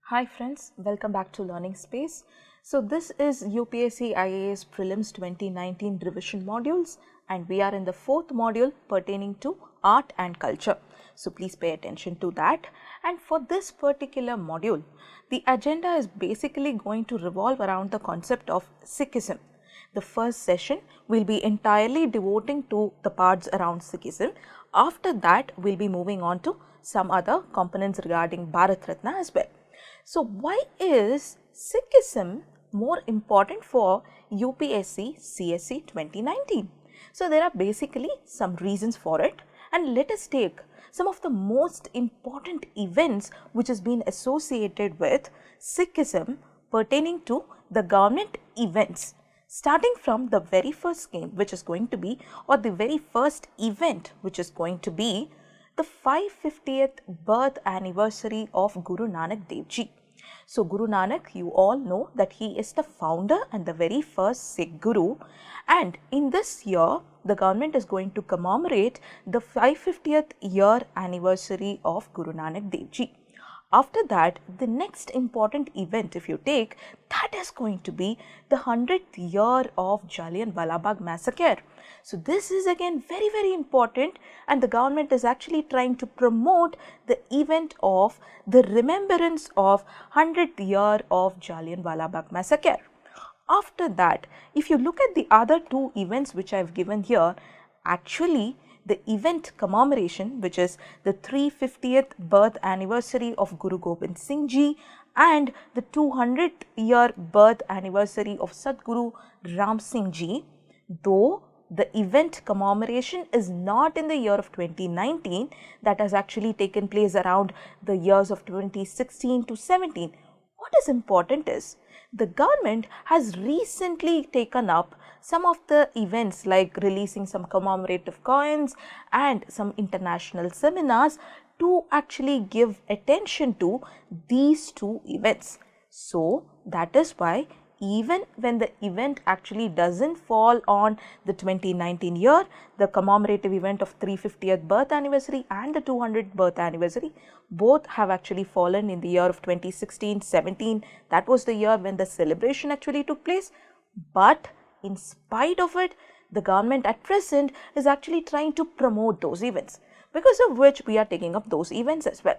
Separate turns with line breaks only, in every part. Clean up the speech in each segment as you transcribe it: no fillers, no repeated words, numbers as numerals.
Hi friends, welcome back to Learning Space. So this is UPSC IAS Prelims 2019 revision modules and we are in the fourth module pertaining to art and culture. So please pay attention to that, and for this particular module, the agenda is basically going to revolve around the concept of Sikhism. The first session will be entirely devoting to the parts around Sikhism. After that, we will be moving on to some other components regarding Bharat Ratna as well. So, why is Sikhism more important for UPSC CSE 2019? So, there are basically some reasons for it, and let us take some of the most important events which has been associated with Sikhism pertaining to the government events. Starting from the very first scheme which is going to be, or the very first event which is going to be, the 550th birth anniversary of Guru Nanak Dev Ji. So, Guru Nanak, you all know that he is the founder and the very first Sikh Guru, and in this year the government is going to commemorate the 550th year anniversary of Guru Nanak Dev Ji. After that, the next important event, if you take, that is going to be the 100th year of Jallianwala Bagh massacre. So, this is again very important, and the government is actually trying to promote the event of the remembrance of 100th year of Jallianwala Bagh massacre. After that, if you look at the other two events which I have given here, actually the event commemoration, which is the 350th birth anniversary of Guru Gobind Singh Ji and the 200th year birth anniversary of Sadguru Ram Singh Ji, though the event commemoration is not in the year of 2019, that has actually taken place around the years of 2016 to 17. What is important is the government has recently taken up some of the events like releasing some commemorative coins and some international seminars to actually give attention to these two events. So, that is why even when the event actually doesn't fall on the 2019 year, the commemorative event of 350th birth anniversary and the 200th birth anniversary, both have actually fallen in the year of 2016-17. That was the year when the celebration actually took place. But in spite of it, the government at present is actually trying to promote those events, because of which we are taking up those events as well.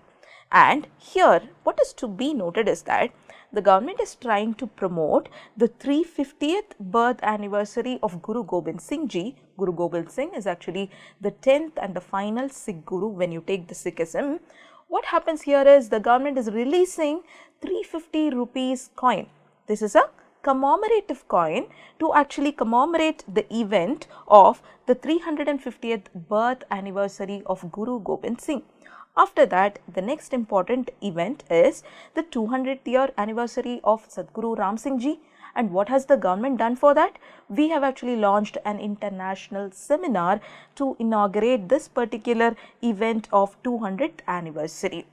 And here, what is to be noted is that the government is trying to promote the 350th birth anniversary of Guru Gobind Singh Ji. Guru Gobind Singh is actually the 10th and the final Sikh Guru when you take the Sikhism. What happens here is the government is releasing 350 rupees coin. This is a commemorative coin to actually commemorate the event of the 350th birth anniversary of Guru Gobind Singh. After that, the next important event is the 200th year anniversary of Sadguru Ram Singh Ji. And what has the government done for that? We have actually launched an international seminar to inaugurate this particular event of 200th anniversary.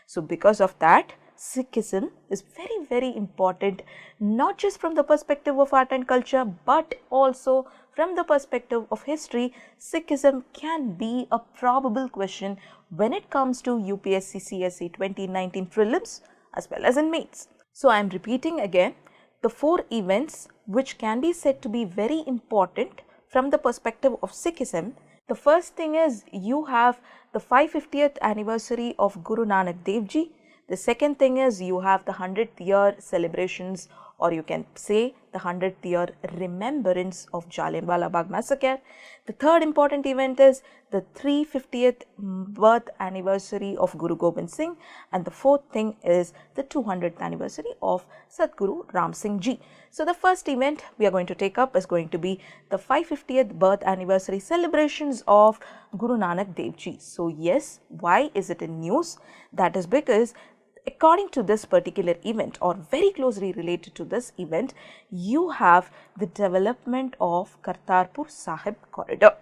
So, because of that, Sikhism is very important, not just from the perspective of art and culture, but also from the perspective of history. Sikhism can be a probable question when it comes to UPSC CSE 2019 prelims as well as in mains. So, I am repeating again the four events which can be said to be very important from the perspective of Sikhism. The first thing is you have the 550th anniversary of Guru Nanak Dev Ji. The second thing is you have the 100th year celebrations, or you can say the 100th year remembrance of Jallianwala Bagh massacre. The third important event is the 350th birth anniversary of Guru Gobind Singh, and the fourth thing is the 200th anniversary of Sadguru Ram Singh Ji. So, the first event we are going to take up is going to be the 550th birth anniversary celebrations of Guru Nanak Dev Ji. So, yes, why is it in news? That is because according to this particular event, or very closely related to this event, you have the development of Kartarpur Sahib corridor.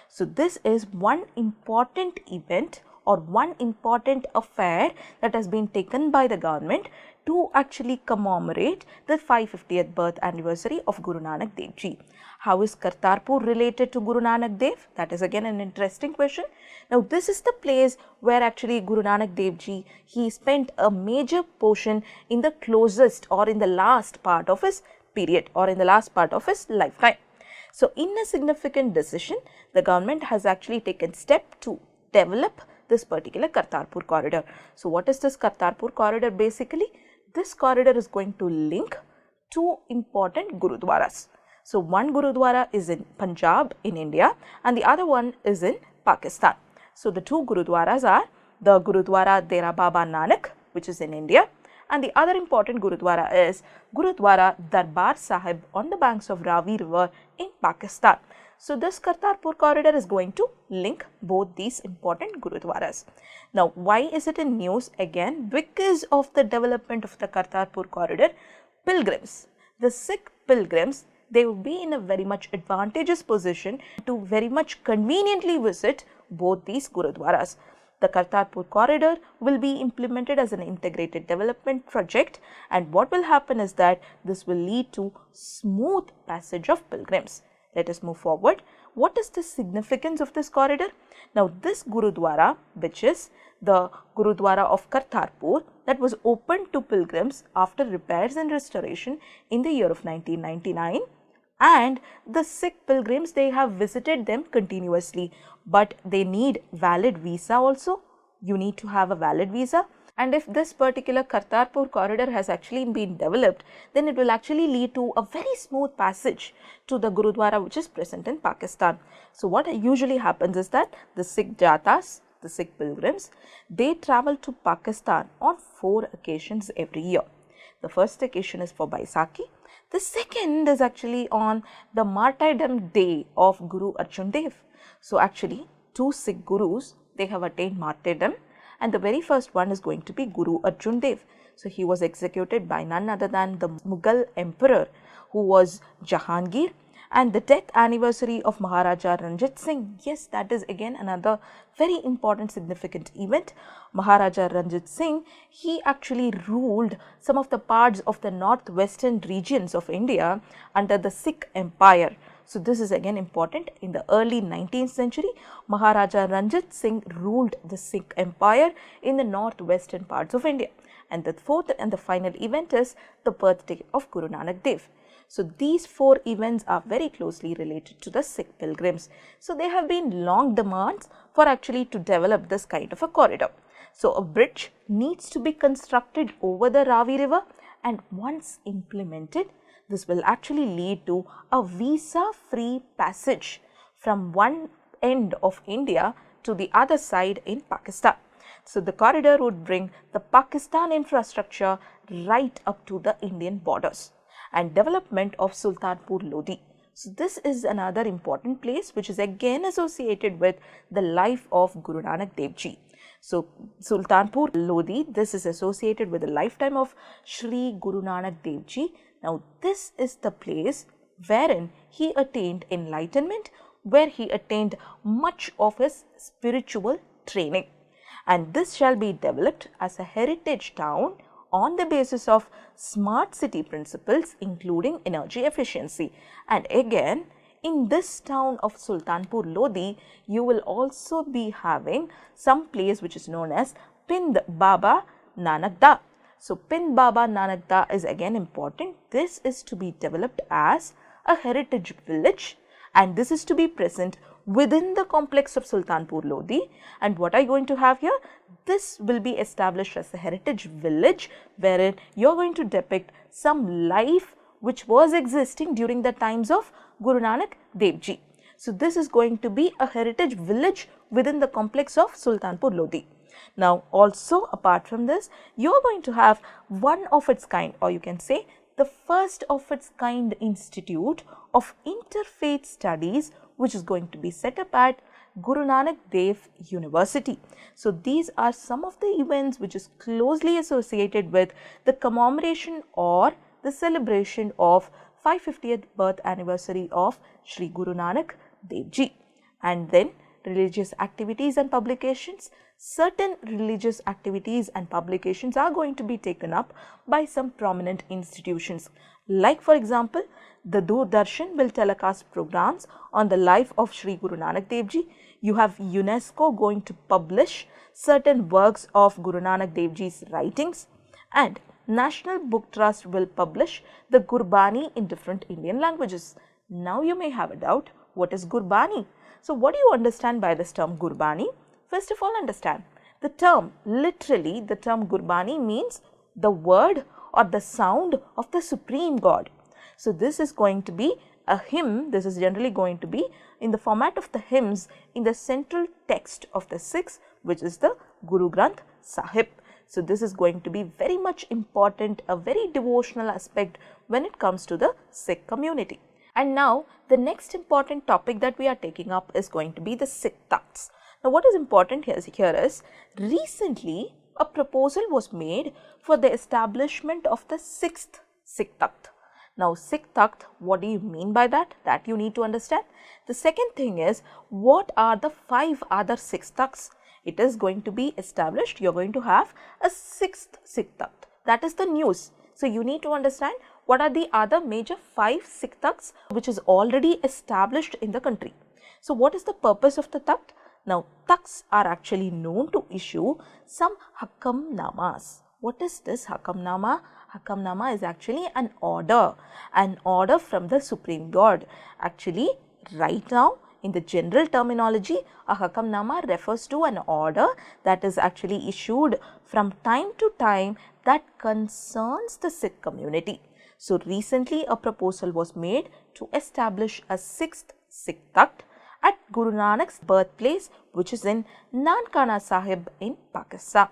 So, this is one important event or one important affair that has been taken by the government to actually commemorate the 550th birth anniversary of Guru Nanak Dev Ji. How is Kartarpur related to Guru Nanak Dev? That is again an interesting question. Now this is the place where actually Guru Nanak Dev Ji, he spent a major portion in the closest or in the last part of his period or in the last part of his lifetime. So in a significant decision, the government has actually taken step to develop this particular Kartarpur corridor. So what is this Kartarpur corridor basically? This corridor is going to link two important Gurudwaras. So one Gurudwara is in Punjab in India and the other one is in Pakistan. So the two Gurudwaras are the Gurudwara Dera Baba Nanak, which is in India, and the other important Gurudwara is Gurudwara Darbar Sahib on the banks of Ravi River in Pakistan. So this Kartarpur corridor is going to link both these important Gurudwaras. Now why is it in news? Again, because of the development of the Kartarpur corridor, pilgrims, the Sikh pilgrims, they will be in a very much advantageous position to very much conveniently visit both these Gurudwaras. The Kartarpur corridor will be implemented as an integrated development project, and what will happen is that this will lead to smooth passage of pilgrims. Let us move forward. What is the significance of this corridor? Now this Gurudwara, which is the Gurudwara of Kartarpur, that was opened to pilgrims after repairs and restoration in the year of 1999. And the Sikh pilgrims, they have visited them continuously, but they need valid visa also. You need to have a valid visa. And if this particular Kartarpur corridor has actually been developed, then it will actually lead to a very smooth passage to the Gurudwara which is present in Pakistan. So what usually happens is that the Sikh Jatas, the Sikh pilgrims, they travel to Pakistan on 4 occasions every year. The first occasion is for Baisakhi. The second is actually on the martyrdom day of Guru Arjan Dev. So actually 2 Sikh Gurus, they have attained martyrdom, and the very first one is going to be Guru Arjan Dev. So he was executed by none other than the Mughal emperor who was Jahangir, and the death anniversary of Maharaja Ranjit Singh. Yes, that is again another very important significant event. Maharaja Ranjit Singh, he actually ruled some of the parts of the northwestern regions of India under the Sikh Empire. So this is again important. In the early 19th century, Maharaja Ranjit Singh ruled the Sikh Empire in the northwestern parts of India. And the fourth and the final event is the birthday of Guru Nanak Dev. So these 4 events are very closely related to the Sikh pilgrims. So there have been long demands for actually to develop this kind of a corridor. So a bridge needs to be constructed over the Ravi River, and once implemented, this will actually lead to a visa-free passage from one end of India to the other side in Pakistan. So the corridor would bring the Pakistan infrastructure right up to the Indian borders. And development of Sultanpur Lodi. So this is another important place which is again associated with the life of Guru Nanak Dev Ji. So Sultanpur Lodi, this is associated with the lifetime of Shri Guru Nanak Dev Ji. Now this is the place wherein he attained enlightenment, where he attained much of his spiritual training. And this shall be developed as a heritage town on the basis of smart city principles, including energy efficiency. And again, in this town of Sultanpur Lodi, you will also be having some place which is known as Pind Baba Nanak Da. So Pind Baba Nanak Da is again important. This is to be developed as a heritage village, and this is to be present within the complex of Sultanpur Lodi. And what are you going to have here? This will be established as a heritage village wherein you are going to depict some life which was existing during the times of Guru Nanak Dev Ji. So this is going to be a heritage village within the complex of Sultanpur Lodi. Now also apart from this, you are going to have one of its kind, or you can say the first of its kind institute of interfaith studies, which is going to be set up at Guru Nanak Dev University. So these are some of the events which is closely associated with the commemoration or the celebration of 550th birth anniversary of Shri Guru Nanak Dev Ji. And then religious activities and publications, certain religious activities and publications are going to be taken up by some prominent institutions. Like for example, the Doordarshan will telecast programs on the life of Sri Guru Nanak Dev Ji. You have UNESCO going to publish certain works of Guru Nanak Dev Ji's writings, and National Book Trust will publish the Gurbani in different Indian languages. Now you may have a doubt, what is Gurbani? So what do you understand by this term Gurbani? First of all, understand the term, literally the term Gurbani means the word or the sound of the Supreme God. So this is going to be a hymn. This is generally going to be in the format of the hymns in the central text of the Sikhs, which is the Guru Granth Sahib. So this is going to be very much important, a very devotional aspect when it comes to the Sikh community. And now the next important topic that we are taking up is going to be the Sikh Takhts. Now what is important here is recently a proposal was made for the establishment of the 6th Sikh Takht. Now Sikh Takht, what do you mean by that? That you need to understand. The second thing is, what are the 5 other Sikh Takhts? It is going to be established, you are going to have a 6th Sikh Takht. That is the news. So you need to understand what are the other major 5 Sikh Takhts which is already established in the country. So what is the purpose of the Takht? Now Takhts are actually known to issue some Hakam Namas. What is this Hakam Nama? Hakam Nama is actually an order from the Supreme God. Actually, right now in the general terminology, a Hakam Nama refers to an order that is actually issued from time to time that concerns the Sikh community. So recently a proposal was made to establish a 6th Sikh Takht at Guru Nanak's birthplace, which is in Nankana Sahib in Pakistan.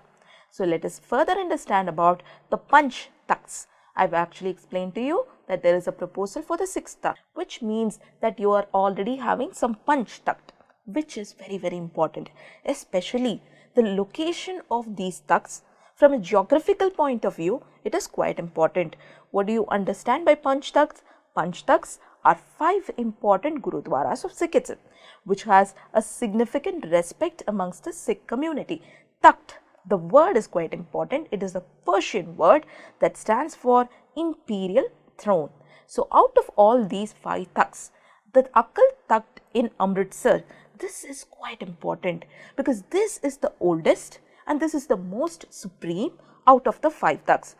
So let us further understand about the Panch Takhts. I have actually explained to you that there is a proposal for the 6th Takht, which means that you are already having some Panch Takht, which is very important, especially the location of these Takhts. From a geographical point of view, it is quite important. What do you understand by Panch Takhts? Panch Takhts are 5 important Gurudwaras of Sikhism, which has a significant respect amongst the Sikh community. Takht, the word is quite important. It is a Persian word that stands for imperial throne. So out of all these 5 Takhts, the Akal Takht in Amritsar, this is quite important because this is the oldest and this is the most supreme out of the 5 Takhts.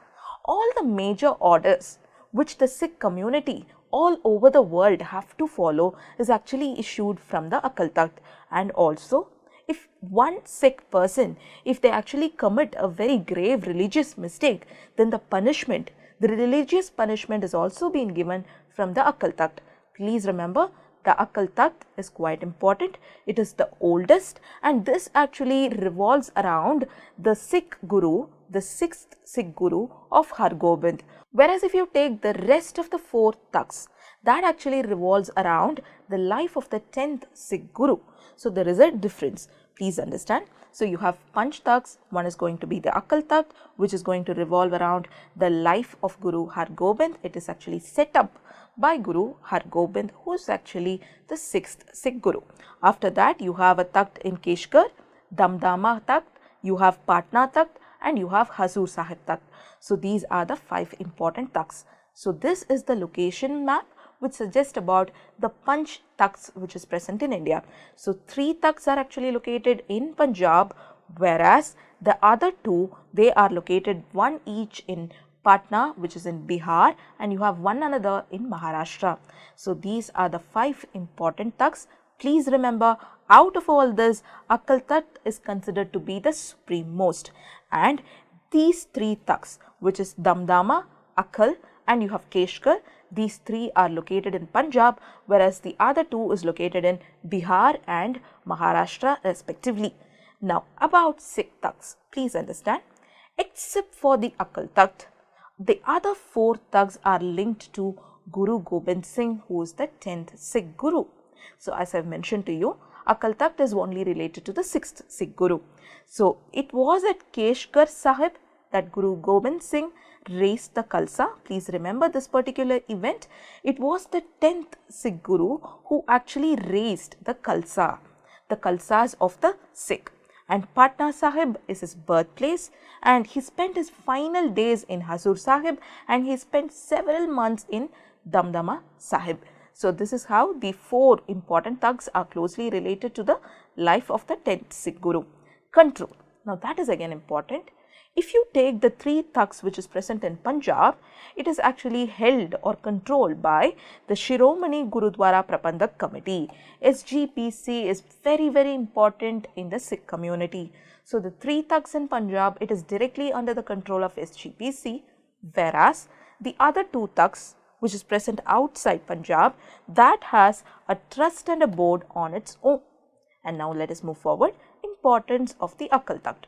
All the major orders which the Sikh community all over the world have to follow is actually issued from the Akal Takht. And also, if one Sikh person, if they actually commit a very grave religious mistake, then the punishment, the religious punishment is also being given from the Akal Takht. Please remember, the Akal Takht is quite important. It is the oldest and this actually revolves around the Sikh Guru, the 6th Sikh Guru of Har Gobind. Whereas if you take the rest of the 4 Takhts, that actually revolves around the life of the 10th Sikh Guru. So there is a difference. Please understand. So you have Panch Takhts. One is going to be the Akal Takht, which is going to revolve around the life of Guru Har Gobind. It is actually set up by Guru Har Gobind, who is actually the 6th Sikh Guru. After that, you have a Takht in Keshkar, Damdama Takht, you have Patna Takht, and you have Hazur Sahib Takht. So these are the 5 important Takhts. So this is the location map which suggests about the Panch Takhts which is present in India. So 3 Takhts are actually located in Punjab, whereas the other 2, they are located one each in Patna, which is in Bihar, and you have one another in Maharashtra. So these are the 5 important Takhts. Please remember, out of all this, Akal Takht is considered to be the supreme most, and these 3 Takhts, which is Damdama, Akal, and you have Keshkar, these 3 are located in Punjab, whereas the other 2 is located in Bihar and Maharashtra respectively. Now about Sikh Takhts, please understand, except for the Akal Takht, the other 4 Takhts are linked to Guru Gobind Singh, who is the 10th Sikh Guru. So as I have mentioned to you, Akal Takht is only related to the 6th Sikh Guru. So it was at Keshkar Sahib that Guru Gobind Singh raised the Khalsa. Please remember this particular event. It was the 10th Sikh Guru who actually raised the Khalsa. the Khalsas of the Sikh. And Patna Sahib is his birthplace, and he spent his final days in Hazur Sahib, and he spent several months in Damdama Sahib. So, this is how the 4 important thugs are closely related to the life of the 10th Sikh Guru. Control. Now, that is again important. If you take the 3 thugs which is present in Punjab, it is actually held or controlled by the Shiromani Gurudwara Prabandhak Committee. SGPC is very important in the Sikh community. So, the 3 thugs in Punjab, it is directly under the control of SGPC, whereas the other 2 thugs which is present outside Punjab, that has a trust and a board on its own. And now let us move forward. Importance of the Akal Takht.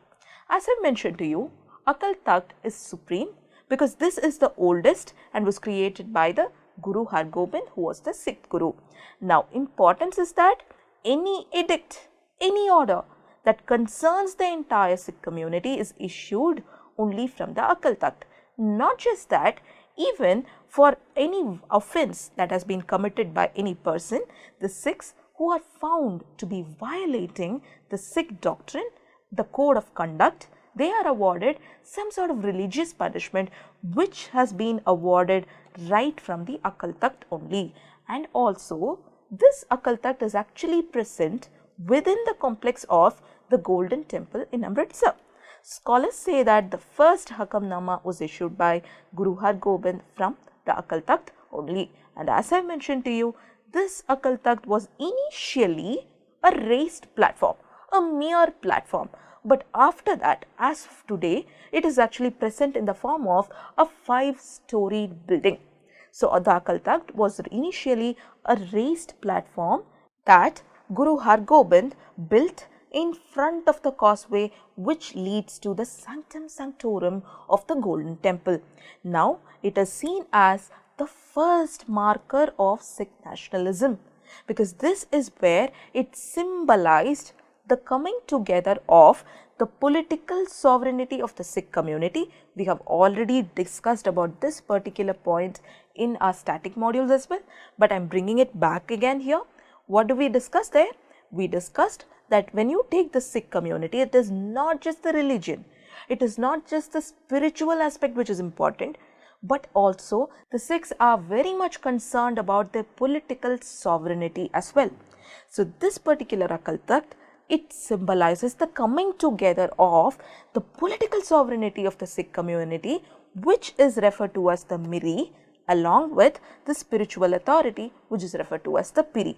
As I mentioned to you, Akal Takht is supreme because this is the oldest and was created by the Guru Har Gobind, who was the 6th Guru. Now, importance is that any edict, any order that concerns the entire Sikh community is issued only from the Akal Takht. Not just that, even for any offence that has been committed by any person, the Sikhs who are found to be violating the Sikh doctrine, the code of conduct, they are awarded some sort of religious punishment which has been awarded right from the Akal Takht only. And also, this Akal Takht is actually present within the complex of the Golden Temple in Amritsar. Scholars say that the first Hakamnama was issued by Guru Har Gobind from the Akal Takht only. And as I mentioned to you, this Akal Takht was initially a raised platform, a mere platform. But after that, as of today, it is actually present in the form of a 5-storied building. So, the Akal Takht was initially a raised platform that Guru Har Gobind built in front of the causeway which leads to the Sanctum Sanctorum of the Golden Temple. Now, it is seen as the first marker of Sikh nationalism because this is where it symbolized the coming together of the political sovereignty of the Sikh community. We have already discussed about this particular point in our static modules as well, but I am bringing it back again here. What do we discuss there? We discussed that when you take the Sikh community, it is not just the religion, it is not just the spiritual aspect which is important, but also the Sikhs are very much concerned about their political sovereignty as well. So, this particular Akal Takht, it symbolizes the coming together of the political sovereignty of the Sikh community, which is referred to as the Miri, along with the spiritual authority which is referred to as the Piri.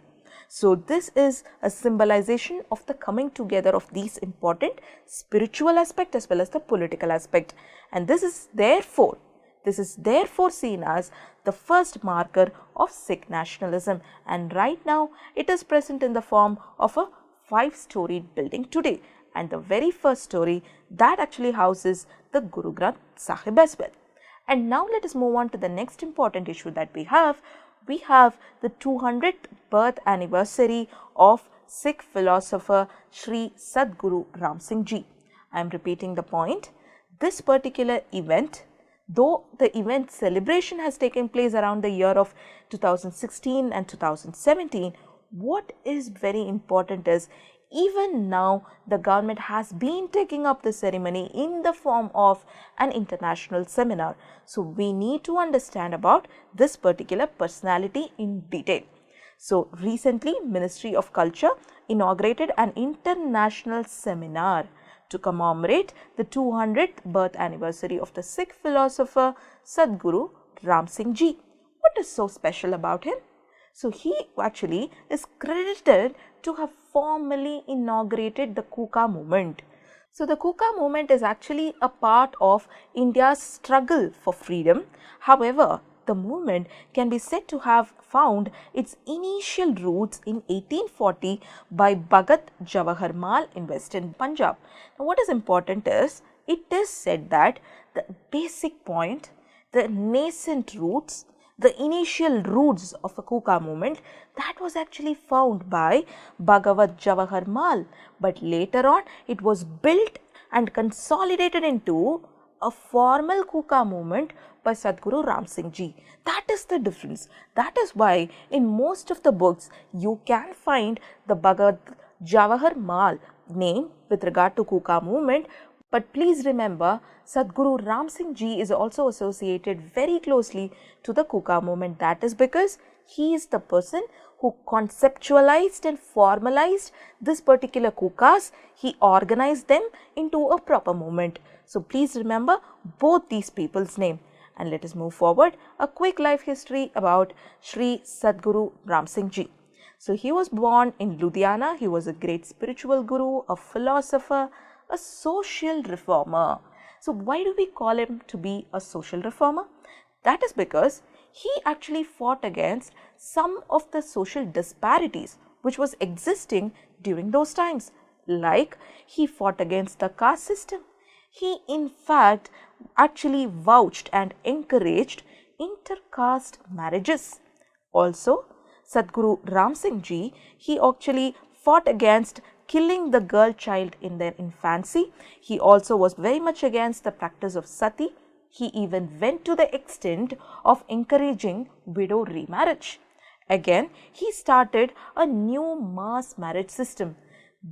So, this is a symbolization of the coming together of these important spiritual aspect as well as the political aspect, and this is therefore seen as the first marker of Sikh nationalism, and right now it is present in the form of a 5-storied building today, and the very first story that actually houses the Guru Granth Sahib as well. And now let us move on to the next important issue that we have. We have the 200th birth anniversary of Sikh philosopher Sri Sadguru Ram Singh Ji. I am repeating the point. This particular event, though the event celebration has taken place around the year of 2016 and 2017, what is very important is even now the government has been taking up the ceremony in the form of an international seminar. So, we need to understand about this particular personality in detail. So, recently Ministry of Culture inaugurated an international seminar to commemorate the 200th birth anniversary of the Sikh philosopher Sadguru Ram Singh Ji. What is so special about him? So, he actually is credited to have formally inaugurated the Kuka movement. So, the Kuka movement is actually a part of India's struggle for freedom. However, the movement can be said to have found its initial roots in 1840 by Bhagat Jawahar Mal in Western Punjab. Now, what is important is, it is said that the basic point, the nascent roots, the initial roots of the Kuka movement, that was actually found by Bhagavat Jawahar Mal, but later on it was built and consolidated into a formal Kuka movement by Sadguru Ram Singh Ji. That is the difference. That is why in most of the books you can find the Bhagavat Jawahar Mal name with regard to Kuka movement, but please remember Sadhguru Ram Singh Ji is also associated very closely to the Kuka movement. That is because he is the person who conceptualized and formalized this particular Kukas. He organized them into a proper movement. So please remember both these people's name. And let us move forward. A quick life history about Sri Sadhguru Ram Singh Ji. So he was born in Ludhiana. He was a great spiritual guru, a philosopher, a social reformer. So why do we call him to be a social reformer? That is because he actually fought against some of the social disparities which was existing during those times. Like he fought against the caste system. He in fact actually vouched and encouraged intercaste marriages. Also, Sadhguru Ram Singh Ji, he actually fought against killing the girl child in their infancy. He also was very much against the practice of sati. He even went to the extent of encouraging widow remarriage. Again, he started a new mass marriage system.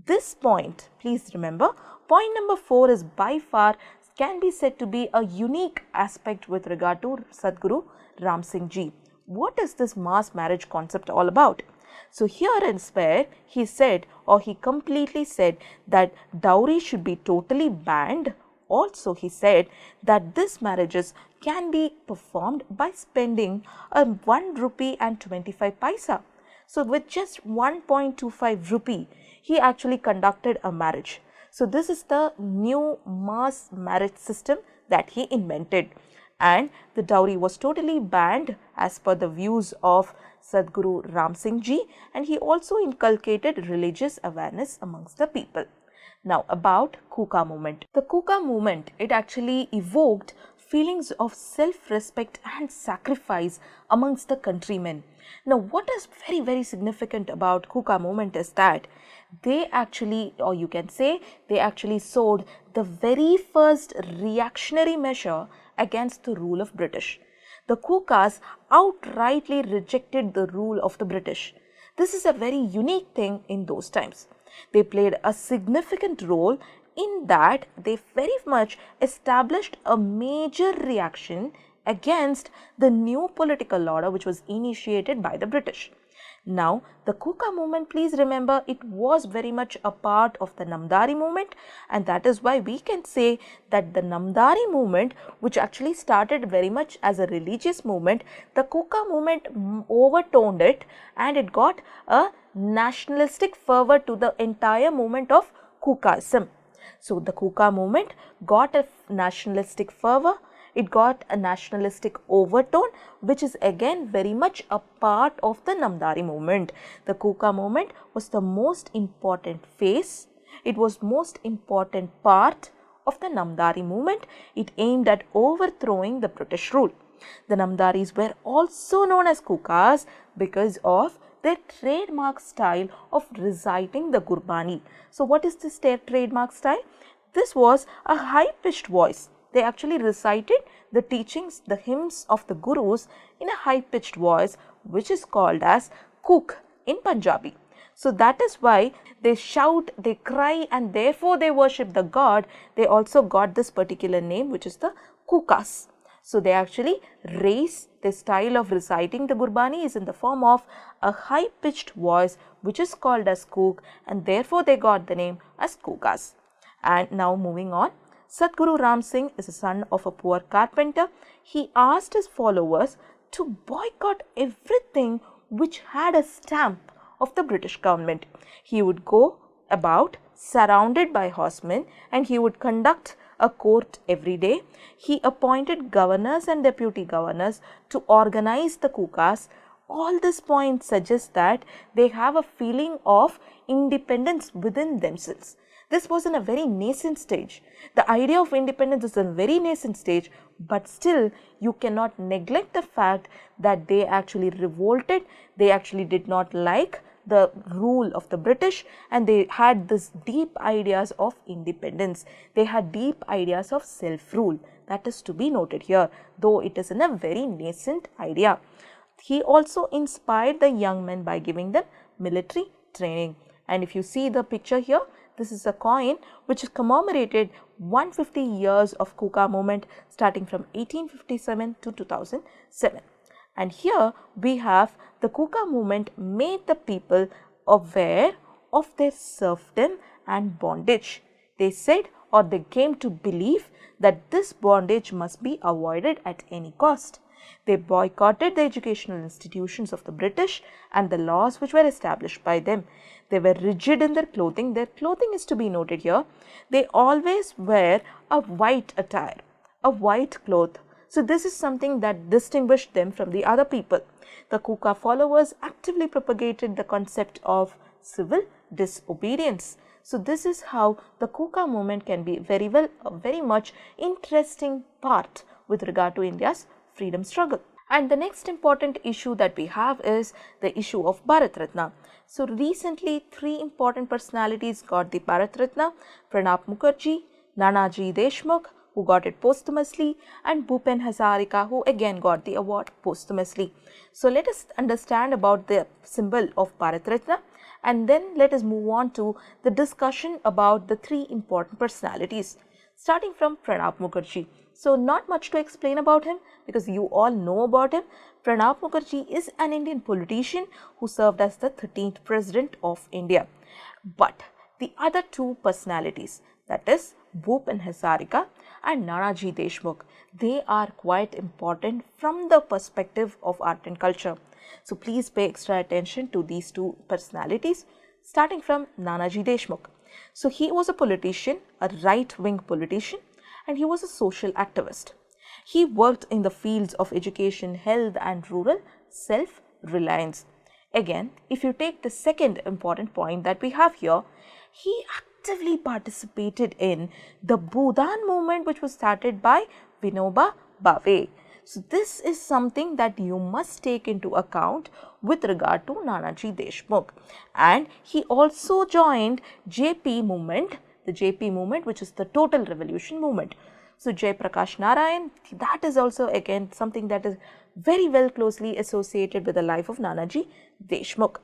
This point, please remember, point number 4 is by far can be said to be a unique aspect with regard to Sadhguru Ram Singh Ji. What is this mass marriage concept all about? So here and where he said, or he completely said, that dowry should be totally banned. Also he said that these marriages can be performed by spending 1 rupee and 25 paisa. So with just 1.25 rupee, he actually conducted a marriage. So this is the new mass marriage system that he invented, and the dowry was totally banned as per the views of Sadhguru Ram Singh Ji, and he also inculcated religious awareness amongst the people. Now about Kuka movement. The Kuka movement, it actually evoked feelings of self-respect and sacrifice amongst the countrymen. Now what is very significant about Kuka movement is that they actually, or you can say, they actually sowed the very first reactionary measure against the rule of British. The Kukas outrightly rejected the rule of the British. This is a very unique thing in those times. They played a significant role in that they very much established a major reaction against the new political order which was initiated by the British. Now, the Kuka movement, please remember, it was very much a part of the Namdari movement, and that is why we can say that the Namdari movement, which actually started very much as a religious movement, the Kuka movement overtoned it and it got a nationalistic fervor to the entire movement of Kukasm. So, the Kuka movement got a nationalistic fervor. It got a nationalistic overtone, which is again very much a part of the Namdari movement. The Kuka movement was the most important phase. It was most important part of the Namdari movement. It aimed at overthrowing the British rule. The Namdaris were also known as Kukas because of their trademark style of reciting the Gurbani. So what is this trademark style? This was a high-pitched voice. They actually recited the teachings, the hymns of the Gurus in a high-pitched voice, which is called as Kuk in Punjabi. So that is why they shout, they cry, and therefore they worship the god. They also got this particular name, which is the Kukas. So they actually raise the style of reciting the Gurbani is in the form of a high-pitched voice, which is called as Kuk, and therefore they got the name as Kukas. And now moving on. Sadhguru Ram Singh is a son of a poor carpenter. He asked his followers to boycott everything which had a stamp of the British government. He would go about surrounded by horsemen and he would conduct a court every day. He appointed governors and deputy governors to organize the Kukas. All these points suggest that they have a feeling of independence within themselves. This was in a very nascent stage. The idea of independence is in a very nascent stage, but still you cannot neglect the fact that they actually revolted, they actually did not like the rule of the British, and they had this deep ideas of independence. They had deep ideas of self-rule. That is to be noted here, though it is in a very nascent idea. He also inspired the young men by giving them military training. And if you see the picture here, this is a coin which is commemorated 150 years of Kuka movement starting from 1857 to 2007. And here we have the Kuka movement made the people aware of their serfdom and bondage. They said, or they came to believe, that this bondage must be avoided at any cost. They boycotted the educational institutions of the British and the laws which were established by them. They were rigid in their clothing. Their clothing is to be noted here. They always wear a white attire, a white cloth. So this is something that distinguished them from the other people. The Kuka followers actively propagated the concept of civil disobedience. So this is how the Kuka movement can be very much interesting part with regard to India's freedom struggle. And the next important issue that we have is the issue of Bharat Ratna. So recently 3 important personalities got the Bharat Ratna: Pranab Mukherjee, Nanaji Deshmukh, who got it posthumously, and Bhupen Hazarika, who again got the award posthumously. So let us understand about the symbol of Bharat Ratna, and then let us move on to the discussion about the 3 important personalities, starting from Pranab Mukherjee. So not much to explain about him because you all know about him. Pranab Mukherjee is an Indian politician who served as the 13th president of India. But the other 2 personalities, that is Bhupen Hazarika and Nanaji Deshmukh, they are quite important from the perspective of art and culture. So please pay extra attention to these 2 personalities, starting from Nanaji Deshmukh. So he was a politician, a right-wing politician, and he was a social activist. He worked in the fields of education, health and rural self-reliance. Again, if you take the second important point that we have here, he actively participated in the Bhudan movement which was started by Vinoba Bhave. So this is something that you must take into account with regard to Nanaji Deshmukh. And he also joined JP movement, the JP movement which is the Total Revolution movement. So Jai Prakash Narayan, that is also again something that is very closely associated with the life of Nanaji Deshmukh.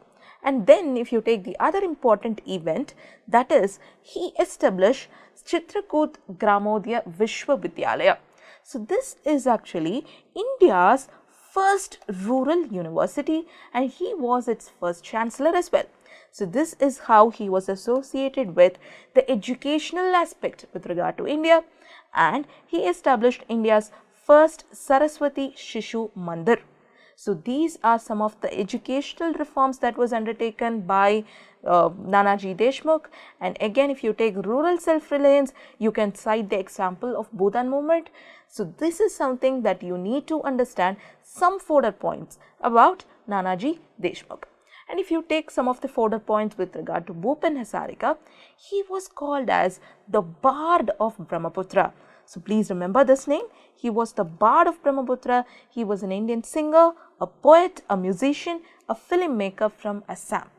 And then if you take the other important event, that is he established Chitrakoot Gramodaya Vishwa Vidyalaya. So this is actually India's first rural university and he was its first chancellor as well. So this is how he was associated with the educational aspect with regard to India, and he established India's first Saraswati Shishu Mandir. So these are some of the educational reforms that was undertaken by Nanaji Deshmukh. And again, if you take rural self-reliance, you can cite the example of Bhudan movement. So this is something that you need to understand, some fodder points about Nanaji Deshmukh. And if you take some of the fodder points with regard to Bhupen Hazarika, he was called as the Bard of Brahmaputra. So please remember this name. He was the Bard of Brahmaputra. He was an Indian singer, a poet, a musician, a filmmaker from Assam.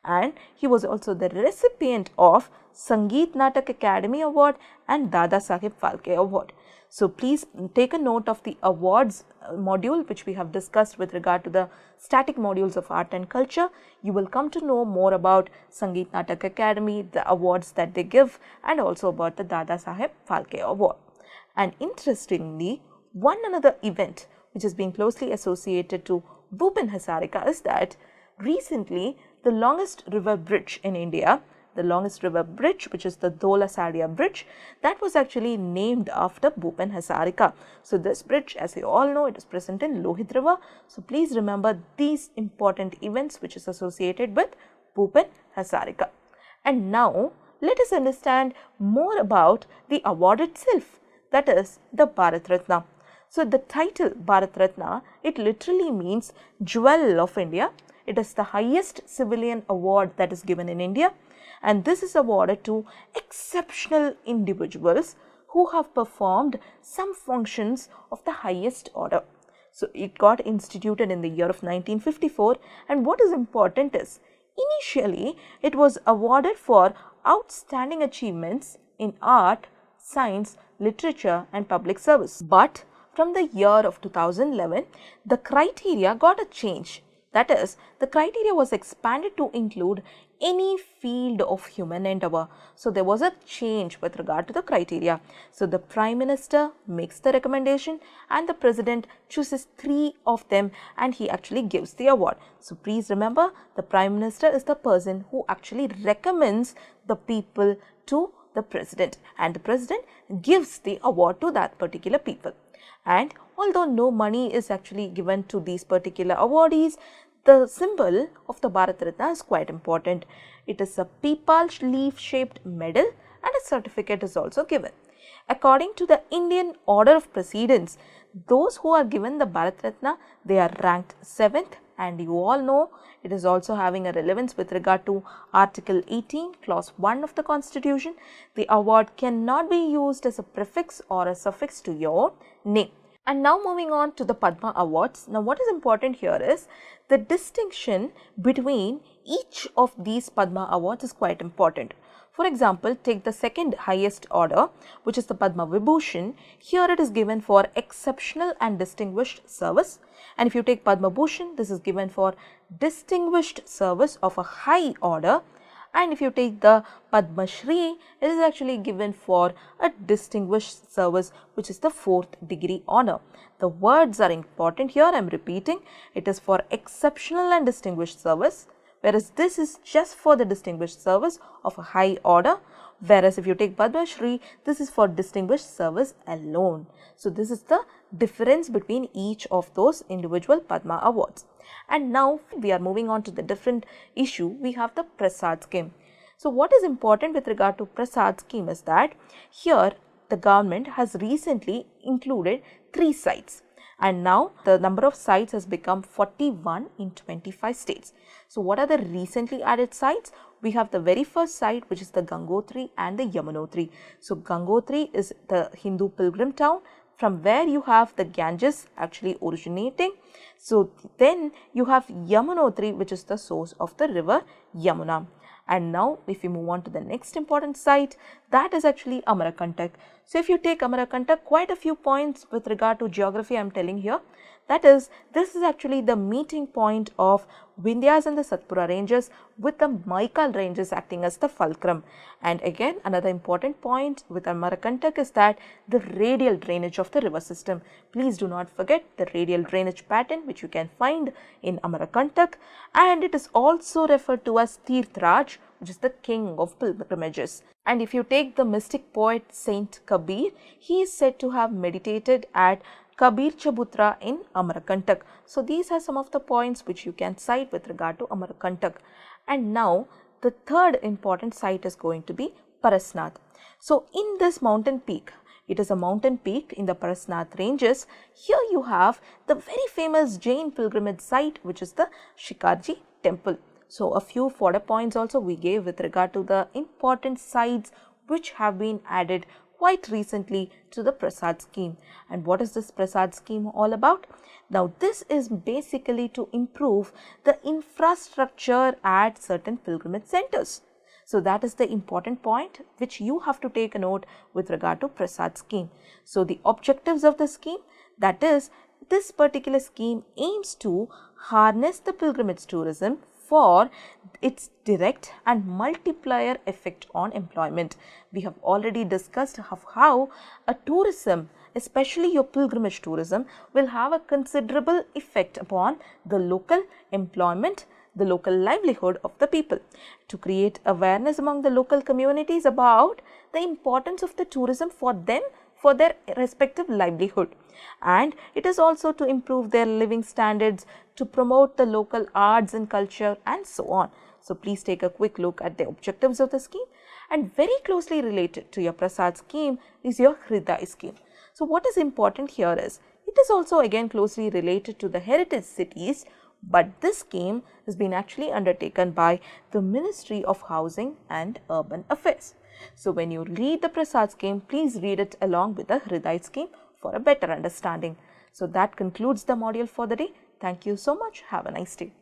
And he was also the recipient of Sangeet Natak Academy Award and Dada Saheb Phalke Award. So please take a note of the awards module which we have discussed with regard to the static modules of art and culture. You will come to know more about Sangeet Natak Academy, the awards that they give, and also about the Dada Saheb Phalke Award. And interestingly, one another event which has been closely associated to Bhupen Hazarika is that recently the longest river bridge in India, the longest river bridge, which is the Dola Sadia bridge, that was actually named after Bhupen Hazarika. So this bridge, as you all know, it is present in Lohit River. So please remember these important events which is associated with Bhupen Hazarika. And now let us understand more about the award itself, that is the Bharat Ratna. So the title Bharat Ratna, it literally means Jewel of India. It is the highest civilian award that is given in India, and this is awarded to exceptional individuals who have performed some functions of the highest order. So it got instituted in the year of 1954, and what is important is initially it was awarded for outstanding achievements in art, science, literature and public service. But from the year of 2011, the criteria got a change. That is, the criteria was expanded to include any field of human endeavor. So, there was a change with regard to the criteria. So, the Prime Minister makes the recommendation and the President chooses 3 of them and he actually gives the award. So, please remember, the Prime Minister is the person who actually recommends the people to the President and the President gives the award to that particular people. And although no money is actually given to these particular awardees, the symbol of the Bharat Ratna is quite important. It is a peepal leaf shaped medal and a certificate is also given. According to the Indian order of precedence, those who are given the Bharat Ratna, they are ranked 7th, and you all know it is also having a relevance with regard to Article 18, Clause 1 of the Constitution. The award cannot be used as a prefix or a suffix to your name. And now moving on to the Padma Awards. Now what is important here is the distinction between each of these Padma Awards is quite important. For example, take the second highest order, which is the Padma Vibhushan. Here it is given for exceptional and distinguished service. And if you take Padma Bhushan, this is given for distinguished service of a high order. And if you take the Padma Shri, it is actually given for a distinguished service, which is the 4th degree honor. The words are important here, I am repeating. It is for exceptional and distinguished service, whereas this is just for the distinguished service of a high order. Whereas if you take Padma Shri, this is for distinguished service alone. So this is the difference between each of those individual Padma Awards. And now we are moving on to the different issue. We have the Prasad Scheme. So what is important with regard to Prasad Scheme is that here the government has recently included 3 sites. And now the number of sites has become 41 in 25 states. So what are the recently added sites? We have the very first site, which is the Gangotri and the Yamunotri. So Gangotri is the Hindu pilgrim town from where you have the Ganges actually originating. So then you have Yamunotri, which is the source of the river Yamuna. And now if we move on to the next important site, that is actually Amarakantak. So if you take Amarakantak, quite a few points with regard to geography I am telling here. That is, this is actually the meeting point of Vindhyas and the Satpura ranges with the Maikal ranges acting as the fulcrum. And again, another important point with Amarakantak is that the radial drainage of the river system. Please do not forget the radial drainage pattern which you can find in Amarakantak, and it is also referred to as Tirthraj, which is the king of pilgrimages. And if you take the mystic poet Saint Kabir, he is said to have meditated at Kabir Chabutra in Amarakantak. So these are some of the points which you can cite with regard to Amarakantak. And now the third important site is going to be Parasnath. So in this mountain peak, it is a mountain peak in the Parasnath ranges. Here you have the very famous Jain pilgrimage site, which is the Chicagee Temple. So a few further points also we gave with regard to the important sites which have been added quite recently to the Prasad Scheme. And what is this Prasad Scheme all about? Now this is basically to improve the infrastructure at certain pilgrimage centers. So that is the important point which you have to take a note with regard to Prasad Scheme. So the objectives of the scheme, that is, this particular scheme aims to harness the pilgrimage tourism for its direct and multiplier effect on employment. We have already discussed how a tourism, especially your pilgrimage tourism, will have a considerable effect upon the local employment, the local livelihood of the people. To create awareness among the local communities about the importance of the tourism for them, for their respective livelihood. And it is also to improve their living standards, to promote the local arts and culture, and so on. So please take a quick look at the objectives of the scheme. And very closely related to your Prasad Scheme is your Hriday Scheme. So what is important here is, it is also again closely related to the heritage cities, but this scheme has been actually undertaken by the Ministry of Housing and Urban Affairs. So when you read the Prasad Scheme, please read it along with the Hriday Scheme for a better understanding. So that concludes the module for the day. Thank you so much. Have a nice day.